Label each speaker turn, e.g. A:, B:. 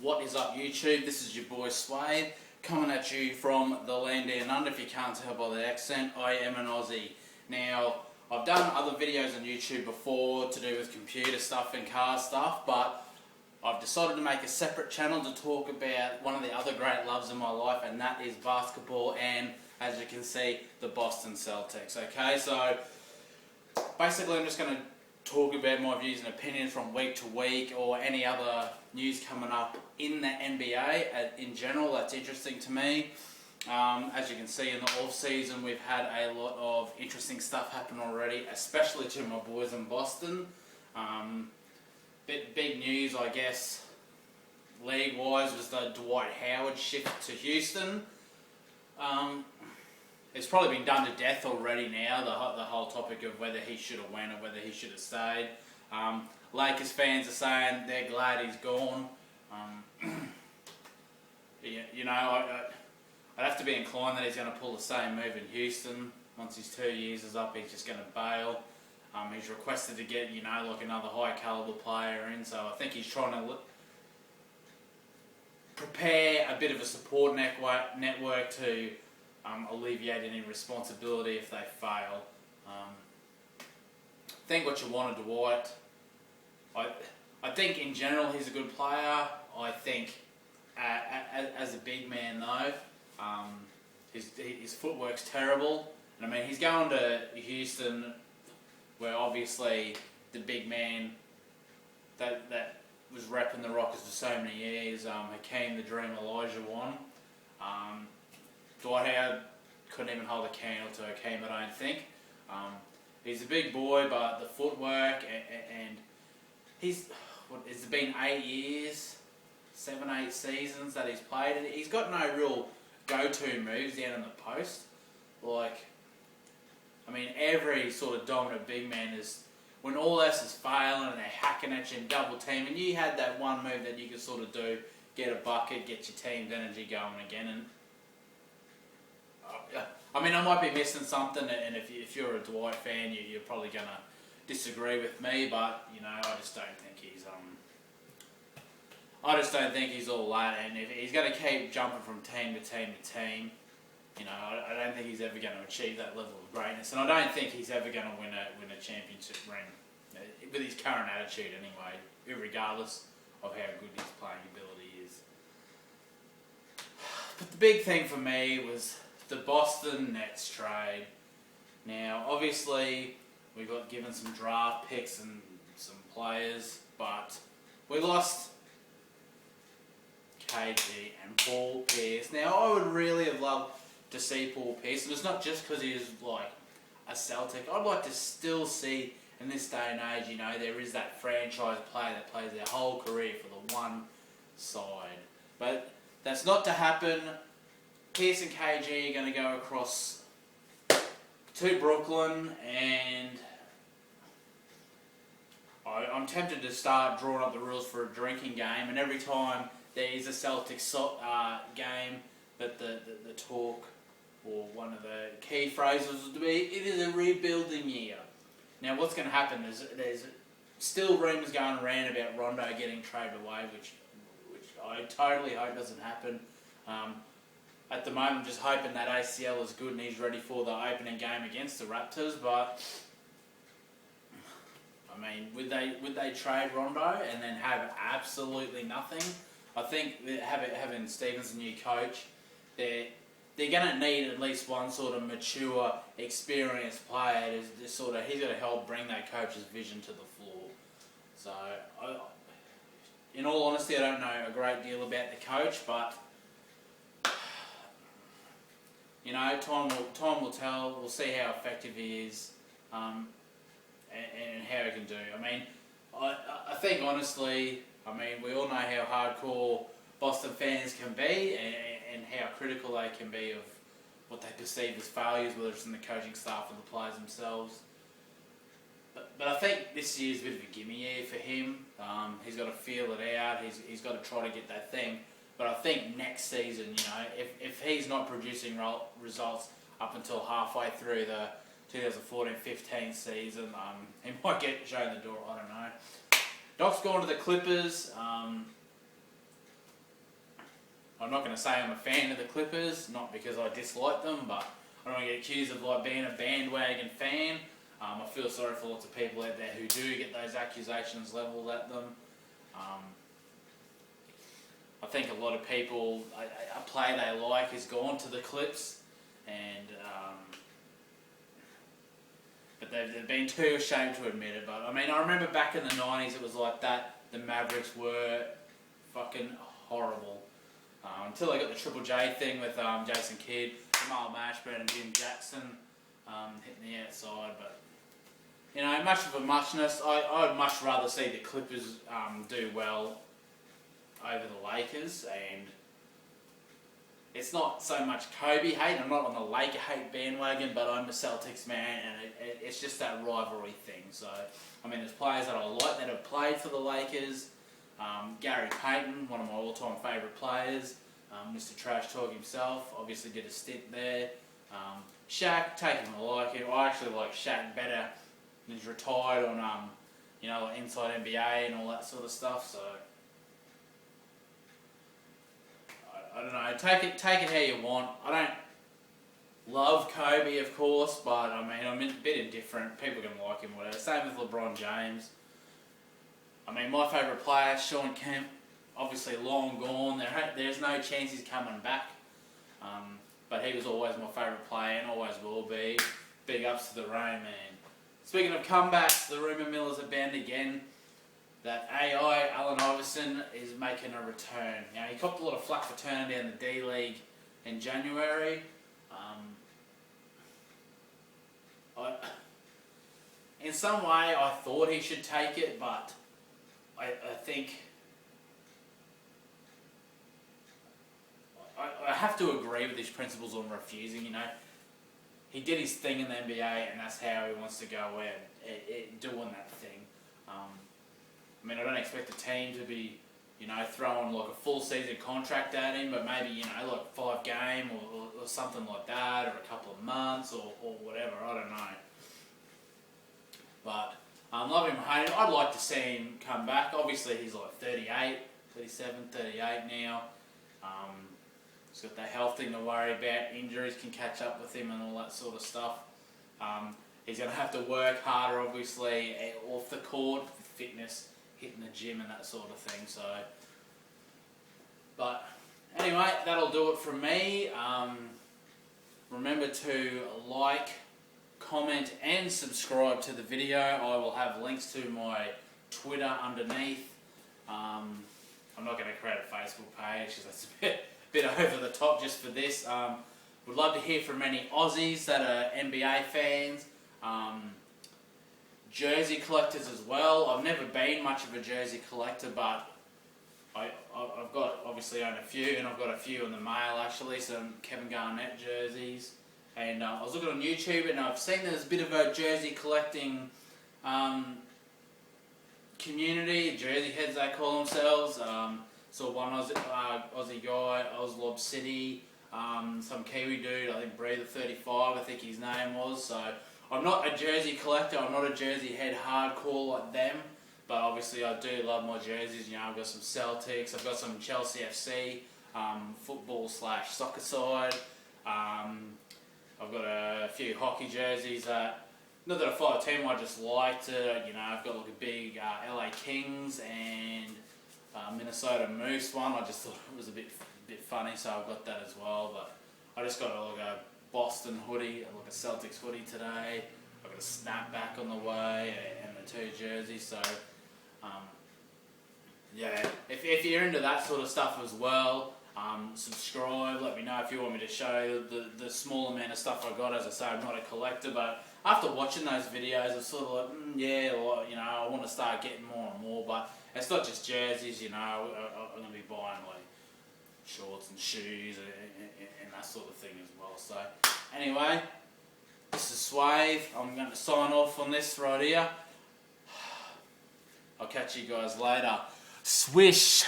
A: What is up, YouTube? This is your boy Swade, coming at you from the land down under. If you can't tell by the accent, I am an Aussie. Now, I've done other videos on YouTube before to do with computer stuff and car stuff, but I've decided to make a separate channel to talk about one of the other great loves in my life, and that is basketball and, as you can see, the Boston Celtics. Okay, so basically I'm just going to talk about my views and opinions from week to week, or any other news coming up in the NBA in general that's interesting to me. As you can see, in the off season we've had a lot of interesting stuff happen already, especially to my boys in Boston. Big news, I guess, league-wise, was the Dwight Howard shift to Houston. It's probably been done to death already now, the whole topic of whether he should have went or whether he should have stayed. Lakers fans are saying they're glad he's gone. I'd have to be inclined that he's going to pull the same move in Houston. Once his 2 years is up, he's just going to bail. He's requested to get, like another high caliber player in, so I think he's trying to prepare a bit of a support network to alleviate any responsibility if they fail. Think what you want of Dwight. I think in general he's a good player. I think as a big man though, his footwork's terrible. And I mean, he's going to Houston, where obviously the big man that was repping the Rockets for so many years, Hakeem the Dream Olajuwon. Dwight Howard couldn't even hold a candle to Hakeem, I don't think. He's a big boy, but the footwork and it's been 8 years, 7-8 seasons that he's played, and he's got no real go-to moves down in the post. Every sort of dominant big man is, when all else is failing and they're hacking at you and double teaming, you had that one move that you could sort of do, get a bucket, get your team's energy going again. And I might be missing something, and if you're a Dwight fan, you're probably going to disagree with me, but I just don't think he's all that. And if he's going to keep jumping from team to team to team, I don't think he's ever going to achieve that level of greatness, and I don't think he's ever going to win a championship ring with his current attitude anyway, regardless of how good his playing ability is. But the big thing for me was the Boston Nets trade. Now, obviously, we got given some draft picks and some players, but we lost KG and Paul Pierce. Now, I would really have loved to see Paul Pierce, and it's not just because he is like a Celtic. I'd like to still see, in this day and age, there is that franchise player that plays their whole career for the one side. But that's not to happen. Pierce and KG are going to go across to Brooklyn, and I'm tempted to start drawing up the rules for a drinking game, and every time there is a Celtics game, that the talk, or one of the key phrases would be, it is a rebuilding year. Now what's going to happen is there's still rumours going around about Rondo getting traded away, which I totally hope doesn't happen. At the moment, I'm just hoping that ACL is good and he's ready for the opening game against the Raptors. But would they trade Rondo and then have absolutely nothing? I think having Stevens a new coach, they're going to need at least one sort of mature, experienced player to he's got to help bring that coach's vision to the floor. So, in all honesty, I don't know a great deal about the coach, but time will tell. We'll see how effective he is, and how he can do. I think honestly, we all know how hardcore Boston fans can be, and how critical they can be of what they perceive as failures, whether it's in the coaching staff or the players themselves. But I think this year's a bit of a gimme year for him. He's got to feel it out. He's got to try to get that thing. But I think next season, if he's not producing results up until halfway through the 2014-15 season, he might get shown the door. I don't know. Doc's gone to the Clippers. I'm not going to say I'm a fan of the Clippers, not because I dislike them, but I don't want to get accused of like being a bandwagon fan. I feel sorry for lots of people out there who do get those accusations levelled at them. I think a lot of people, a play they like has gone to the Clips, and but they've been too ashamed to admit it. But I mean, I remember back in the 90s it was like that. The Mavericks were fucking horrible. Until they got the Triple J thing with Jason Kidd, Jamal Mashburn and Jim Jackson hitting the outside. But, you know, much of a muchness. I would much rather see the Clippers do well over the Lakers. And it's not so much Kobe hate. I'm not on the Laker hate bandwagon, but I'm a Celtics man, and it's just that rivalry thing. So, I mean, there's players that I like that have played for the Lakers. Gary Payton, one of my all-time favourite players. Mr. Trash Talk himself, obviously did a stint there. Shaq, taking a like him. I actually like Shaq better. He's retired on, you know, like Inside NBA and all that sort of stuff. So I don't know. Take it how you want. I don't love Kobe, of course, but I mean, I'm a bit indifferent. People can like him, whatever. Same with LeBron James. I mean, my favourite player, Shawn Kemp, obviously long gone. There's no chance he's coming back. But he was always my favourite player and always will be. Big ups to the Rain Man. Speaking of comebacks, the rumour mill is abound again that AI, Allen Iverson, is making a return. Now, he copped a lot of flack for turning down the D-League in January. In some way, I thought he should take it, but I think I have to agree with his principles on refusing. You know, he did his thing in the NBA, and that's how he wants to go out doing that thing. I mean, I don't expect the team to be, you know, throwing like a full season contract at him, but maybe, you know, like 5 game or something like that, or a couple of months or whatever. I don't know. But love him, hate him. I'd like to see him come back. Obviously, he's like 38, 37, 38 now. He's got the health thing to worry about. Injuries can catch up with him and all that sort of stuff. He's going to have to work harder, obviously, off the court, fitness, hitting the gym and that sort of thing. So, but anyway, that'll do it from me. Remember to like, comment and subscribe to the video. I will have links to my Twitter underneath. I'm not going to create a Facebook page because that's a bit over the top just for this. Would love to hear from any Aussies that are NBA fans. Jersey collectors as well. I've never been much of a jersey collector, but I've got, obviously own a few, and I've got a few in the mail actually, some Kevin Garnett jerseys. And I was looking on YouTube and I've seen there's a bit of a jersey collecting community, jersey heads they call themselves. Saw one Aussie guy, Oslob City, some Kiwi dude, I think Breather35, I think his name was. So I'm not a jersey collector, I'm not a jersey head hardcore like them, but obviously I do love my jerseys. You know, I've got some Celtics, I've got some Chelsea FC, football/soccer side. I've got a few hockey jerseys that, not that I follow a team, I just liked it. You know, I've got like a big LA Kings and Minnesota Moose one. I just thought it was a bit funny, so I've got that as well. But I just got like a Boston hoodie and like a Celtics hoodie today. I've got a snapback on the way and the 2 jerseys. So yeah, if you're into that sort of stuff as well, subscribe, let me know if you want me to show the small amount of stuff I got. As I say, I'm not a collector, but after watching those videos, I'm sort of like, yeah, well, you know, I want to start getting more and more. But it's not just jerseys, you know, I'm going to be buying like shorts and shoes and that sort of thing as well. So anyway, this is Swave. I'm going to sign off on this right here. I'll catch you guys later. Swish!